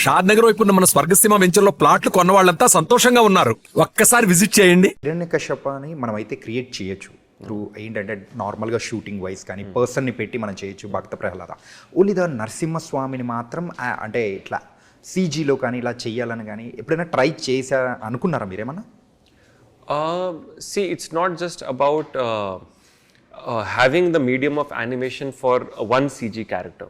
షాద్ నగర్ వైపు ఉన్న మన స్వర్గసీమ వెంచర్లో ప్లాట్లు కొన్న వాళ్ళంతా సంతోషంగా ఉన్నారు. ఒక్కసారి విజిట్ చేయండి. హిరణ్యకశ్యప అని మనం అయితే క్రియేట్ చేయొచ్చు త్రూ ఏంటంటే నార్మల్గా షూటింగ్ వైజ్ కానీ పర్సన్ని పెట్టి మనం చేయొచ్చు. భక్త ప్రహ్లాద ఓన్లీ ద నరసింహస్వామిని మాత్రం అంటే ఇట్లా సీజీలో కానీ ఇలా చెయ్యాలని కానీ ఎప్పుడైనా ట్రై చేసా అనుకున్నారా మీరేమన్నా? See, it's not just about having the medium of animation for one CG character.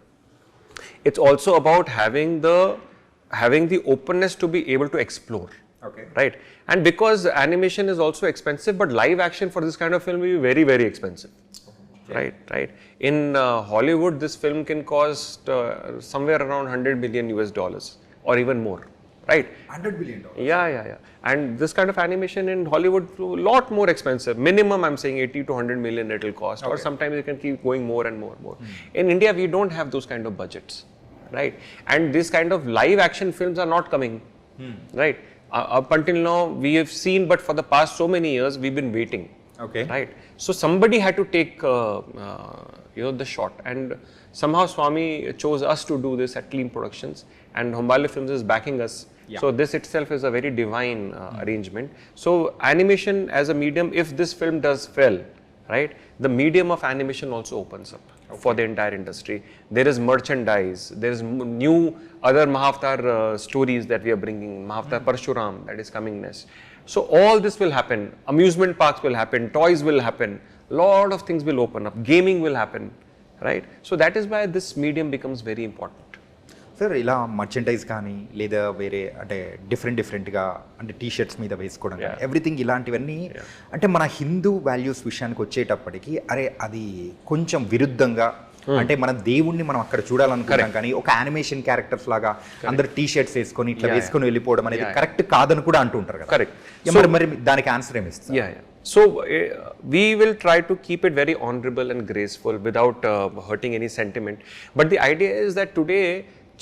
It's also about having the openness to be able to explore. Okay. Right? And because animation is also expensive, but live action for this kind of film will be very, very expensive. Okay. Right. In Hollywood, this film can cost somewhere around $100 million or even more. Right? $100 billion. Yeah. And this kind of animation in Hollywood a lot more expensive. Minimum, I'm saying 80 to 100 million it will cost. Okay. Or sometimes it can keep going more and more. In India, we don't have those kind of budgets. Right? And this kind of live action films are not coming. Right? Up until now, we have seen, but for the past so many years, we've been waiting. Okay. Right? So somebody had to take the shot, and somehow Swami chose us to do this at Clean Productions, and Hombale Films is backing us. Yeah. So this itself is a very divine arrangement. So animation as a medium, if this film does well, right, the medium of animation also opens up for the entire industry. There is merchandise, there is new other Mahavatar stories that we are bringing, Mahavatar Parshuram that is coming next. So all this will happen, amusement parks will happen, toys will happen, lot of things will open up, gaming will happen, right? So that is why this medium becomes very important. Sir ఇలా merchandise కానీ లేదా వేరే అంటే డిఫరెంట్గా అంటే T shirts మీద వేసుకోవడం కానీ ఎవ్రీథింగ్ ఇలాంటివన్నీ అంటే మన హిందూ వాల్యూస్ విషయానికి వచ్చేటప్పటికి అరే అది కొంచెం విరుద్ధంగా అంటే మన దేవుణ్ణి మనం అక్కడ చూడాలనుకుంటాం కానీ ఒక యానిమేషన్ క్యారెక్టర్స్ లాగా అందరు టీషర్ట్స్ వేసుకొని ఇట్లా వేసుకొని వెళ్ళిపోవడం అనేది కరెక్ట్ కాదని కూడా అంటుంటారు కదా. కరెక్ట్. మరి దానికి ఆన్సర్ ఏమి ఇస్తారు? So we will try to keep it very honorable and graceful without hurting any sentiment. But the idea is that today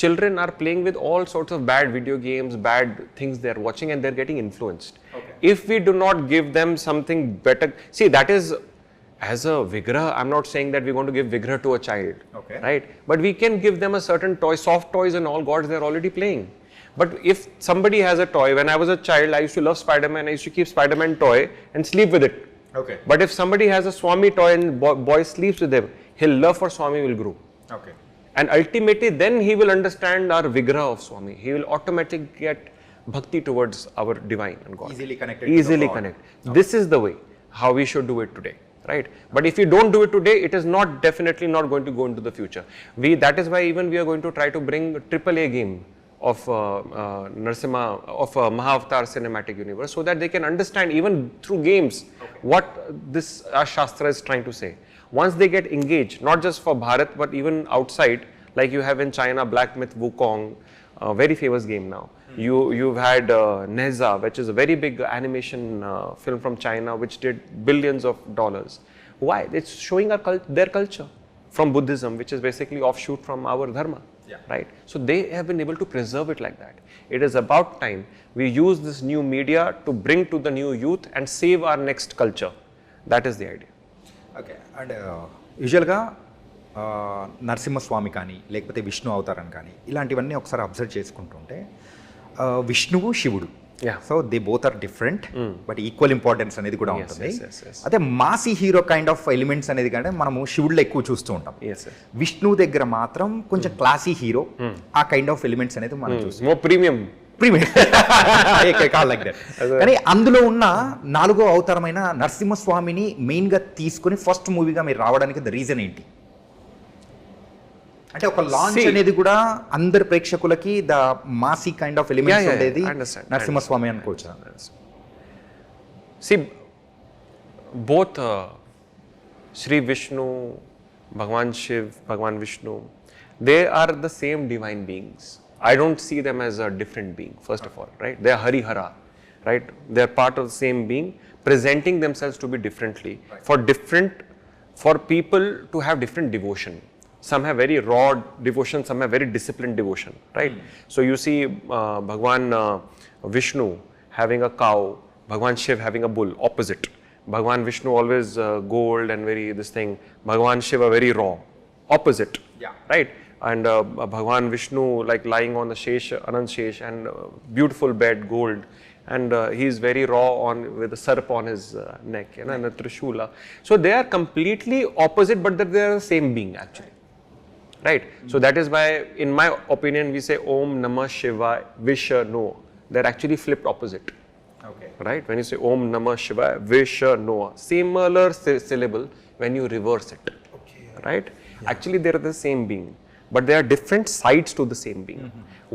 children are playing with all sorts of bad video games, bad things they are watching, and they are getting influenced. Okay. If we do not give them something better, see, that is, as a vigraha, I'm not saying that we're going to give vigraha to a child, okay, right? But we can give them a certain toy, soft toys and all gods they're already playing. But if somebody has a toy, when I was a child, I used to love Spider-Man, I used to keep Spider-Man toy and sleep with it. Okay. But if somebody has a Swami toy and boy sleeps with him, his love for Swami will grow. Okay. And ultimately, then he will understand our vigraha of Swami. He will automatically get bhakti towards our divine and God. Easily connected. Easily connect. Okay. This is the way how we should do it today, right? But if you don't do it today, it is not definitely not going to go into the future. That is why even we are going to try to bring AAA game of Narasimha, of Mahavatar cinematic universe, so that they can understand even through games what this Shastra is trying to say. Once they get engaged, not just for Bharat, but even outside, like you have in China, Black Myth Wukong, a very famous game now. You've had Neza, which is a very big animation film from China, which did billions of dollars. Why? It's showing their culture from Buddhism, which is basically offshoot from our dharma. Yeah. Right? So they have been able to preserve it like that. It is about time we use this new media to bring to the new youth and save our next culture. That is the idea. Okay. And యూజువల్గా నరసింహస్వామి కానీ లేకపోతే విష్ణు అవతారం కానీ ఇలాంటివన్నీ ఒకసారి observe చేసుకుంటుంటే విష్ణువు శివుడు, so they both are different but equal importance అనేది కూడా ఉంటుంది. అదే massy hero kind of elements అనేది కంటే మనము శివుడిలో ఎక్కువ చూస్తూ ఉంటాం. విష్ణువు దగ్గర మాత్రం కొంచెం క్లాసీ హీరో ఆ కైండ్ ఆఫ్ ఎలిమెంట్స్ అనేది మనం చూస్తాం. ప్రీమియం కానీ అందులో ఉన్న 4వ అవతారమైన నరసింహస్వామిని మెయిన్ గా తీసుకుని ఫస్ట్ మూవీగా మీరు రావడానికి ద రీజన్ ఏంటి? అంటే ఒక లాంచ్ అనేది కూడా అందరి ప్రేక్షకులకి the Masih kind of elements ఉండేది నరసింహస్వామి అనుకోవచ్చు. See, both Shri Vishnu, Bhagwan Shiv, Bhagwan Vishnu, they are the same divine beings. I don't see them as a different being, first of all, right? They are Harihara, right? They are part of the same being, presenting themselves to be differently. For people to have different devotion. Some have very raw devotion, some have very disciplined devotion, right? So you see Bhagwan Vishnu having a cow, Bhagwan Shiv having a bull, opposite. Bhagwan Vishnu always gold and very this thing. Bhagwan Shiva very raw, opposite, yeah, right? and Bhagwan Vishnu like lying on the Shesh, Anand Shesh, and beautiful bed, gold, and he is very raw on with a sarp on his neck, and a trishula. So they are completely opposite, but they are the same being actually. Right? So that is why, in my opinion, we say Om Namah Shivaya Vishnu. They're actually flipped opposite. Okay. Right? When you say Om Namah Shivaya Vishnu, similar syllable when you reverse it. Okay. Right? Yeah. Actually, they are the same being, but there are different sides to the same being.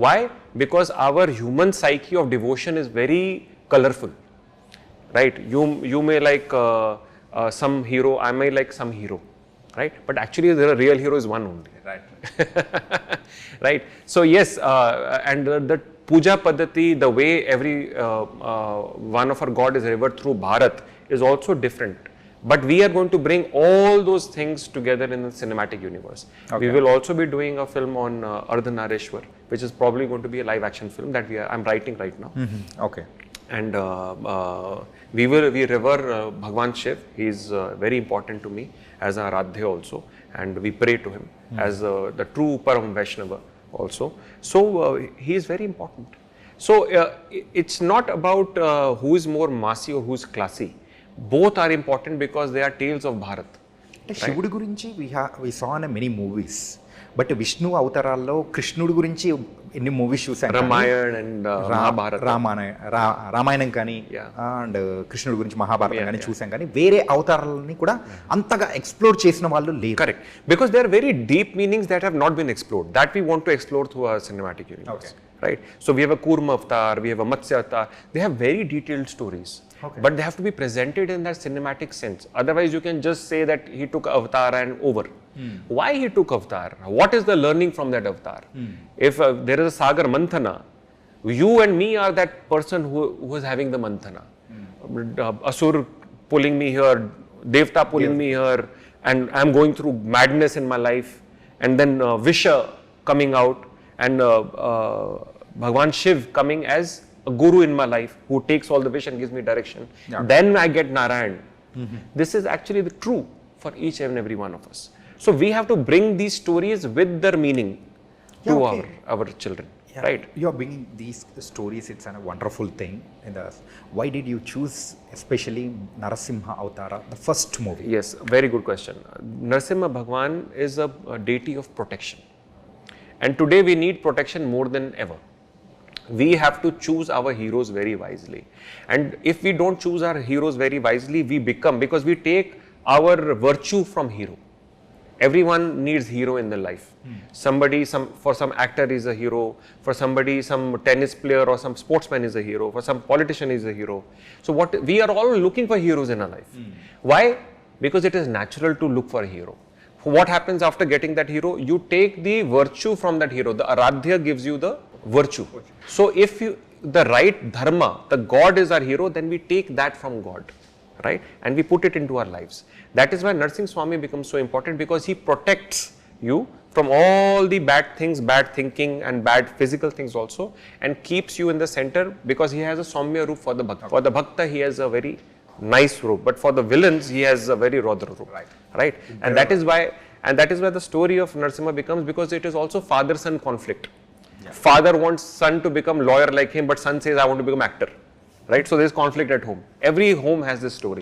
Why? Because our human psyche of devotion is very colorful. Right? You may like some hero, I may like some hero. Right? But actually, the real hero is one only. Right. Right? So yes, and the puja paddhati, the way every one of our god is revered through Bharat is also different. But we are going to bring all those things together in the cinematic universe. Okay. We will also be doing a film on Ardhanareshwar, which is probably going to be a live action film that I'm writing right now. Okay. And we revere Bhagwan Shiv. He is very important to me as an Aradhya also, and we pray to him as the true Param Vaishnava also. So he is very important. So it's not about who is more massy or who is classy. Both are important because they are tales of Bharat. శివుడి గురించి we saw in many movies, but Vishnu అవతారాల్లో కృష్ణుడి గురించి ఎన్ని movies చూసాను. Ramayana and Ramayanam కానీ and కృష్ణుడి గురించి మహాభారతం కానీ చూసాం, కానీ వేరే అవతారాలని కూడా అంతగా ఎక్స్ప్లోర్ చేసిన వాళ్ళు లేరు. Correct, because they are very deep meanings that have not been explored, that we want to explore through our cinematic universe. Right? So we have a Kurma avatar, we have a Matsya avatar. They have very detailed stories, but they have to be presented in that cinematic sense. Otherwise, you can just say that he took avatar and over. Why he took avatar? What is the learning from that avatar? If there is a Sagar Manthana, you and me are that person who is having the Manthana. Asur pulling me here, Devta pulling me here, and I am going through madness in my life, and then Visha coming out, and Bhagwan Shiv coming as a guru in my life who takes all the wish and gives me direction. Then I get Narayan. This is actually the true for each and every one of us. So we have to bring these stories with their meaning to our children. Right? You are bringing these stories. It's a wonderful thing. Why did you choose especially Narasimha Avatara, the first movie? Yes, very good question. Narasimha Bhagwan is a deity of protection. And today we need protection more than ever. We have to choose our heroes very wisely. And if we don't choose our heroes very wisely, we become, because we take our virtue from hero. Everyone needs hero in their life. For some actor is a hero, for somebody, some tennis player or some sportsman is a hero, for some politician is a hero. So we are all looking for heroes in our life. Why? Because it is natural to look for a hero. What happens after getting that hero? You take the virtue from that hero. The Aradhya gives you the virtue. So if the right dharma, the God is our hero, then we take that from God, right? And we put it into our lives. That is why Narasimha Swami becomes so important, because he protects you from all the bad things, bad thinking and bad physical things also, and keeps you in the center, because he has a Saumya roop for the Bhakta. For the Bhakta, he has a very nice roop, but for the villains he has a very Rodra roop, right? And that is why the story of Narasimha becomes, because it is also father-son conflict. Father wants son to become lawyer like him, but son says I want to become actor, right? So there is conflict at home. Every home has this story.